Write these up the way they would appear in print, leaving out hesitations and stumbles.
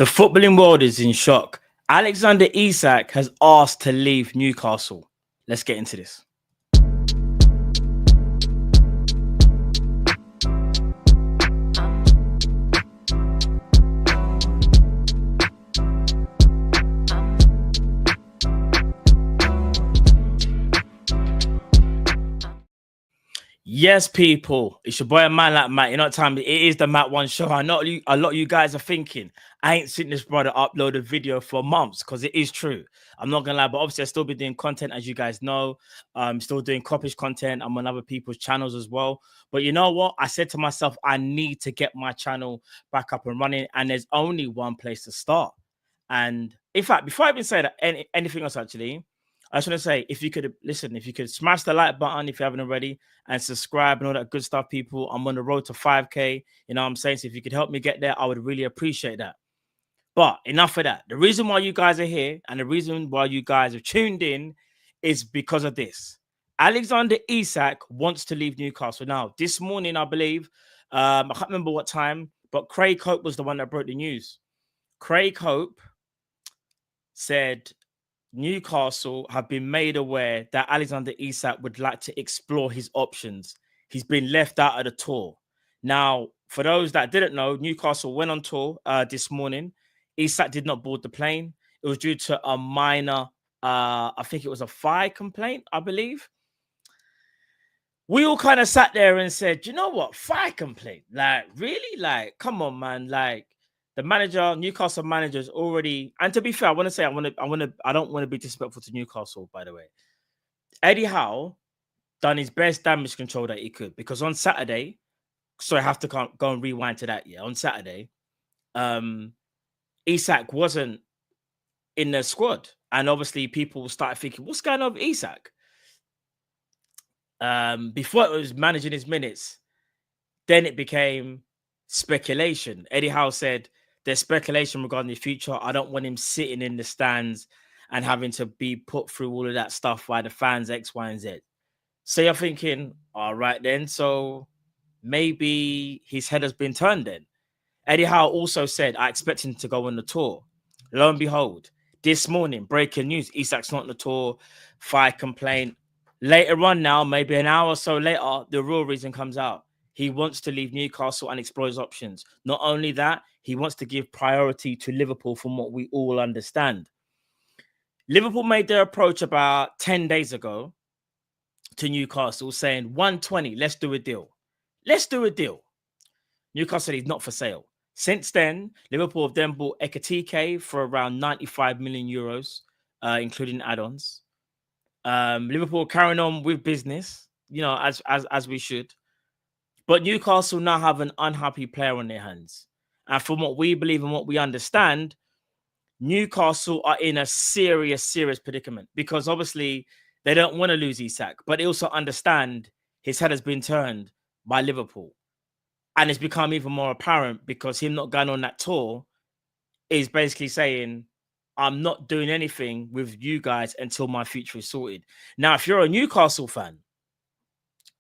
The footballing world is in shock. Alexander Isak has asked to leave Newcastle. Let's get into this. Yes, people, it's your boy, a man like Matt. You know what time it is, the Matt One Show. I know a lot of you guys are thinking, I ain't seen this brother upload a video for months, because it is true. I'm not gonna lie, but obviously I still be doing content, as you guys know. I'm still doing coppish content. I'm on other people's channels as well. But you know what? I said to myself, I need to get my channel back up and running, and there's only one place to start. And in fact, before I even say that, anything else, actually, I just want to say, if you could listen, if you could smash the like button if you haven't already, and subscribe and all that good stuff, people. I'm on the road to 5K. You know what I'm saying? So if you could help me get there, I would really appreciate that. But enough of that. The reason why you guys are here and the reason why you guys have tuned in is because of this. Alexander Isak wants to leave Newcastle. Now, this morning, I believe, I can't remember what time, but Craig Hope was the one that broke the news. Craig Hope said Newcastle have been made aware that Alexander Isak would like to explore his options. He's been left out of the tour. Now, for those that didn't know, Newcastle went on tour this morning. Isak did not board the plane. It was due to a minor, I think it was a fire complaint, I believe. We all kind of sat there and said, you know what? Fire complaint? Like, really? Like, come on, man. Like, the manager, Newcastle manager's already, and to be fair, I don't want to be disrespectful to Newcastle, by the way. Eddie Howe done his best damage control that he could, because on Saturday, so I have to go and rewind to that. Yeah, on Saturday, Isak wasn't in the squad, and obviously people started thinking, what's going on with Isak? Before it was managing his minutes, then it became speculation. Eddie Howe said, there's speculation regarding the future. I don't want him sitting in the stands and having to be put through all of that stuff by the fans, X, Y, and Z. So you're thinking, all right then, so maybe his head has been turned then. Eddie Howe also said, I expect him to go on the tour. Lo and behold, this morning, breaking news, Isak's not on the tour, fire complaint. Later on now, maybe an hour or so later, the real reason comes out. He wants to leave Newcastle and explore his options. Not only that, he wants to give priority to Liverpool, from what we all understand. Liverpool made their approach about 10 days ago to Newcastle, saying 120, let's do a deal. Let's do a deal. Newcastle is not for sale. Since then, Liverpool have then bought Ekatike for around 95 million euros, including add-ons. Liverpool carrying on with business, you know, as we should. But Newcastle now have an unhappy player on their hands. And from what we believe and what we understand, Newcastle are in a serious predicament, because obviously they don't want to lose Isak, but they also understand his head has been turned by Liverpool. And it's become even more apparent because him not going on that tour is basically saying, I'm not doing anything with you guys until my future is sorted. Now, if you're a Newcastle fan,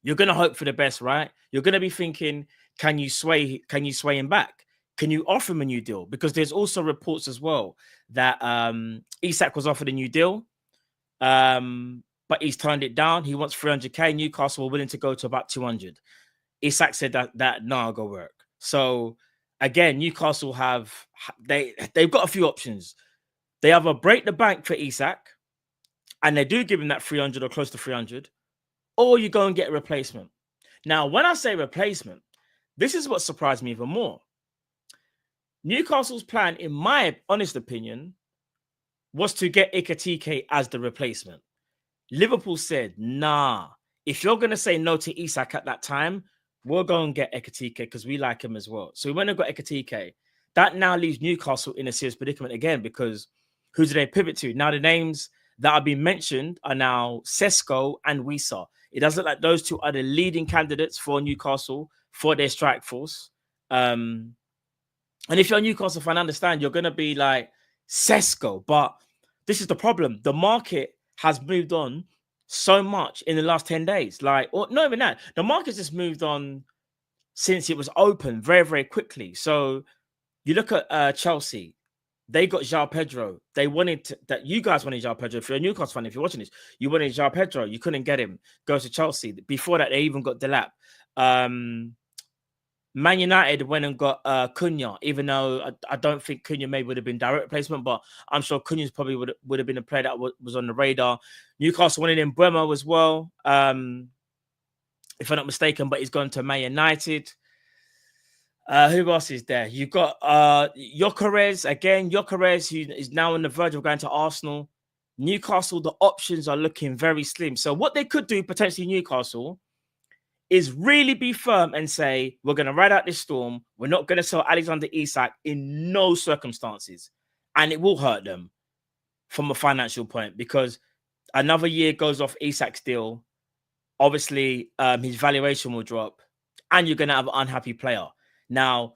you're going to hope for the best, right? You're going to be thinking, can you sway him back? Can you offer him a new deal? Because there's also reports as well that Isak was offered a new deal, but he's turned it down. He wants 300k. Newcastle were willing to go to about 200. Isak said that no, I'll go work. So again, Newcastle they've got a few options. They either break the bank for Isak, and they do give him that 300 or close to 300, or you go and get a replacement. Now, when I say replacement, this is what surprised me even more. Newcastle's plan, in my honest opinion, was to get Ekatike as the replacement. Liverpool said, nah, if you're going to say no to Isak at that time, we'll go and get Ekatike because we like him as well. So we went and got Ekatike. That now leaves Newcastle in a serious predicament again, because who do they pivot to? Now, the names that have been mentioned are now Sesko and Wisa. It doesn't look like those two are the leading candidates for Newcastle for their strike force. And if you're a Newcastle fan, understand you're going to be like Sesko. But this is the problem. The market has moved on so much in the last 10 days. Like, or not even that. The market's just moved on since it was open very, very quickly. So you look at Chelsea. They got João Pedro. They wanted that you guys wanted João Pedro. If you're a Newcastle fan, if you're watching this, you wanted João Pedro. You couldn't get him. Goes to Chelsea. Before that, they even got Delap. Man United went and got Cunha, even though I don't think Cunha maybe would have been direct replacement, but I'm sure Cunha's probably would have been a player that was on the radar. Newcastle wanted in Bremer as well, if I'm not mistaken, but he's gone to Man United. Who else is there? You've got Gyökeres again. Gyökeres, who is now on the verge of going to Arsenal. Newcastle, the options are looking very slim. So what they could do potentially, Newcastle, is really be firm and say, we're going to ride out this storm. We're not going to sell Alexander Isak in no circumstances. And it will hurt them from a financial point, because another year goes off Isak's deal. Obviously, his valuation will drop and you're going to have an unhappy player. Now,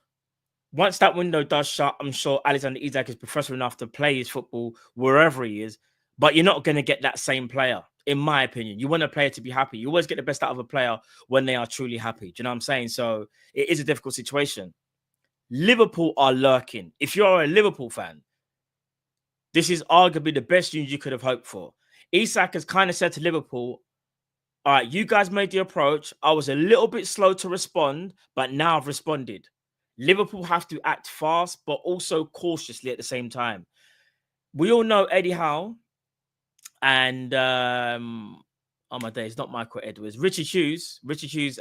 once that window does shut, I'm sure Alexander Isak is professional enough to play his football wherever he is, but you're not going to get that same player, in my opinion. You want a player to be happy. You always get the best out of a player when they are truly happy. Do you know what I'm saying? So it is a difficult situation. Liverpool are lurking. If you're a Liverpool fan, this is arguably the best news you could have hoped for. Isak has kind of said to Liverpool, all right, you guys made the approach. I was a little bit slow to respond, but now I've responded. Liverpool have to act fast, but also cautiously at the same time. We all know Eddie Howe and, oh my days, not Michael Edwards, Richard Hughes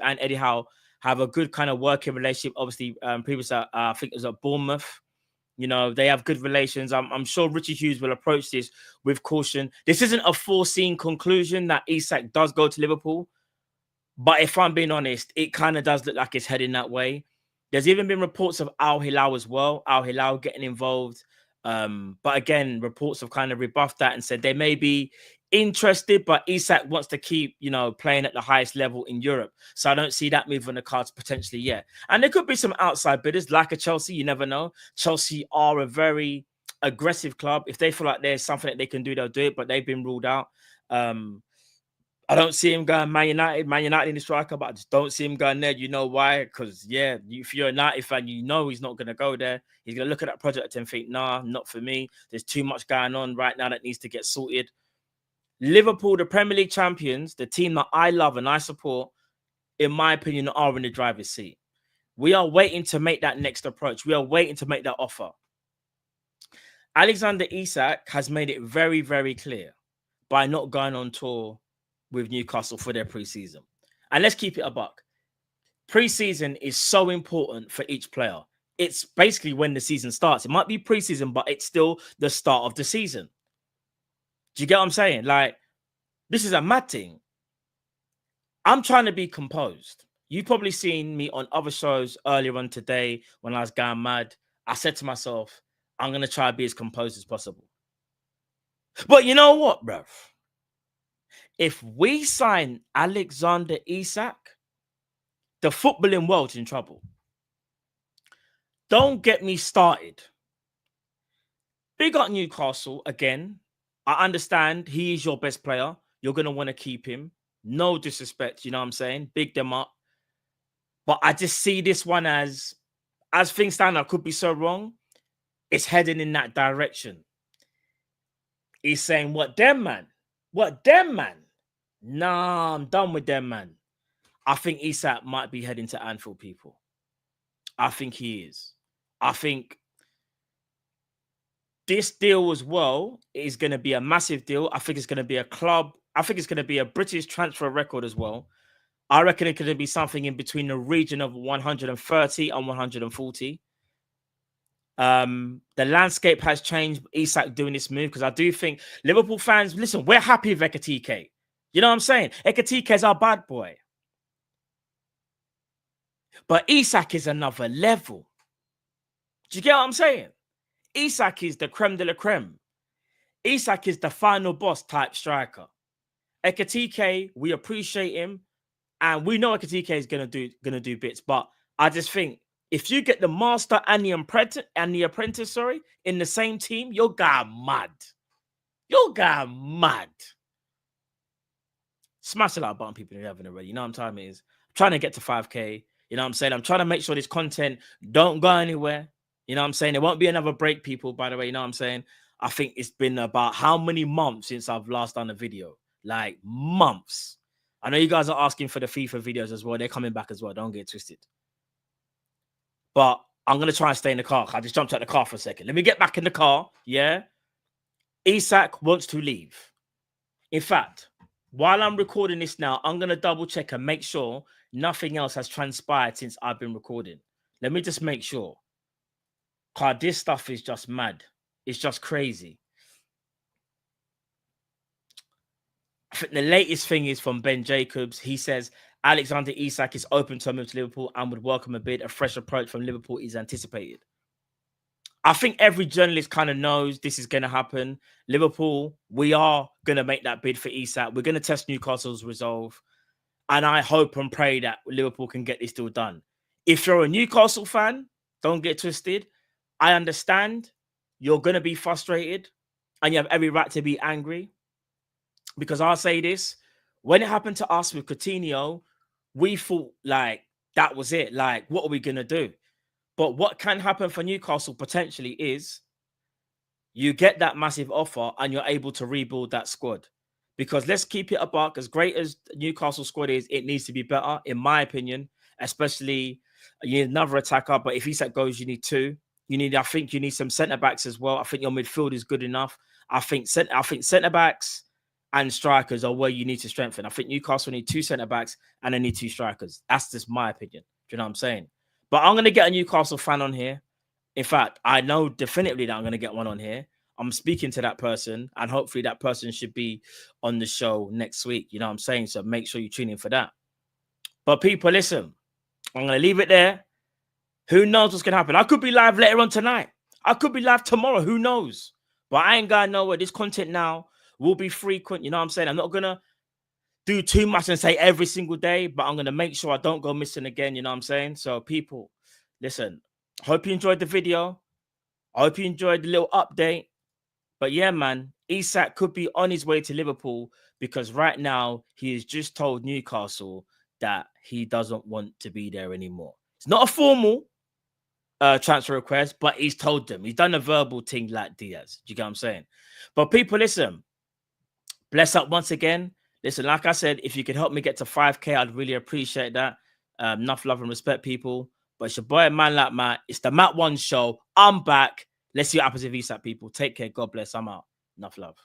and Eddie Howe have a good kind of working relationship. Obviously, previously, I think it was at Bournemouth. You know, they have good relations. I'm sure Richie Hughes will approach this with caution. This isn't a foreseen conclusion that Isak does go to Liverpool. But if I'm being honest, it kind of does look like it's heading that way. There's even been reports of Al Hilal as well. Al Hilal getting involved. But again, reports have kind of rebuffed that and said they may be interested, but Isak wants to keep, you know, playing at the highest level in Europe. So I don't see that move on the cards potentially yet. And there could be some outside bidders like a Chelsea. You never know. Chelsea are a very aggressive club. If they feel like there's something that they can do, they'll do it, but they've been ruled out. I don't see him going Man United in the striker, but I just don't see him going there. You know why? Because, yeah, if you're a United fan, you know he's not going to go there. He's going to look at that project and think, nah, not for me. There's too much going on right now that needs to get sorted. Liverpool, the Premier League champions, the team that I love and I support, in my opinion, are in the driver's seat. We are waiting to make that next approach. We are waiting to make that offer. Alexander Isak has made it very, very clear by not going on tour with Newcastle for their preseason. And let's keep it a buck. Preseason is so important for each player. It's basically when the season starts. It might be preseason, but it's still the start of the season. Do you get what I'm saying? Like, this is a mad thing. I'm trying to be composed. You've probably seen me on other shows earlier on today when I was going mad. I said to myself, I'm going to try to be as composed as possible. But you know what, bruv? If we sign Alexander Isak, the footballing world's in trouble. Don't get me started. Big up Newcastle again. I understand he is your best player. You're going to want to keep him. No disrespect, you know what I'm saying? Big them up. But I just see this one as things stand, I could be so wrong. It's heading in that direction. He's saying, what them, man? What them, man? Nah, I'm done with them, man. I think Isak might be heading to Anfield, people. I think he is. I think this deal as well is going to be a massive deal. I think it's going to be a club. I think it's going to be a British transfer record as well. I reckon it could be something in between the region of 130 and 140. The landscape has changed. Isak doing this move, because I do think Liverpool fans, listen, we're happy with Ekatike. You know what I'm saying? Ekatike is our bad boy. But Isak is another level. Do you get what I'm saying? Isak is the creme de la creme. Isak is the final boss type striker. Ekatike, we appreciate him, and we know Ekatike is gonna do bits. But I just think if you get the master and the apprentice, in the same team, you're going mad. You're going mad. Smash the like button, people who haven't already. You know what time it is. I'm trying to get to 5K. You know what I'm saying? I'm trying to make sure this content don't go anywhere. You know what I'm saying? There won't be another break, people, by the way. You know what I'm saying? I think it's been about how many months since I've last done a video? Like months. I know you guys are asking for the FIFA videos as well. They're coming back as well. Don't get twisted. But I'm going to try and stay in the car. I just jumped out the car for a second. Let me get back in the car. Yeah. Isak wants to leave. In fact, while I'm recording this now, I'm going to double check and make sure nothing else has transpired since I've been recording. Let me just make sure. Because this stuff is just mad. It's just crazy. I think the latest thing is from Ben Jacobs. He says Alexander Isak is open to a move to Liverpool and would welcome a bid. A fresh approach from Liverpool is anticipated. I think every journalist kind of knows this is going to happen. Liverpool, we are going to make that bid for Isak. We're going to test Newcastle's resolve. And I hope and pray that Liverpool can get this deal done. If you're a Newcastle fan, don't get twisted. I understand you're going to be frustrated and you have every right to be angry. Because I'll say this, when it happened to us with Coutinho, we thought like that was it. Like, what are we going to do? But what can happen for Newcastle potentially is you get that massive offer and you're able to rebuild that squad. Because let's keep it a buck, as great as Newcastle squad is, it needs to be better, in my opinion. Especially, you need another attacker, but if Isak goes, you need two. I think you need some centre backs as well. I think your midfield is good enough. I think centre backs and strikers are where you need to strengthen. I think Newcastle need two centre backs and they need two strikers. That's just my opinion. Do you know what I'm saying? But I'm going to get a Newcastle fan on here. In fact, I know definitively that I'm going to get one on here. I'm speaking to that person, and hopefully that person should be on the show next week. You know what I'm saying? So make sure you tune in for that. But people, listen, I'm going to leave it there. Who knows what's going to happen? I could be live later on tonight. I could be live tomorrow. Who knows? But I ain't going nowhere. This content now will be frequent. You know what I'm saying? I'm not going to do too much and say every single day, but I'm going to make sure I don't go missing again. You know what I'm saying? So people, listen, I hope you enjoyed the video. I hope you enjoyed the little update. But yeah, man, Isak could be on his way to Liverpool because right now he has just told Newcastle that he doesn't want to be there anymore. It's not a formal transfer request, but he's told them. He's done a verbal thing like Diaz. Do you get what I'm saying? But people, listen, bless up once again. Listen, like I said, if you could help me get to 5K, I'd really appreciate that. Enough love and respect, people. But it's your boy, Man Like Matt. It's the Matt One Show. I'm back. Let's see what happens with Isak, people. Take care. God bless. I'm out. Enough love.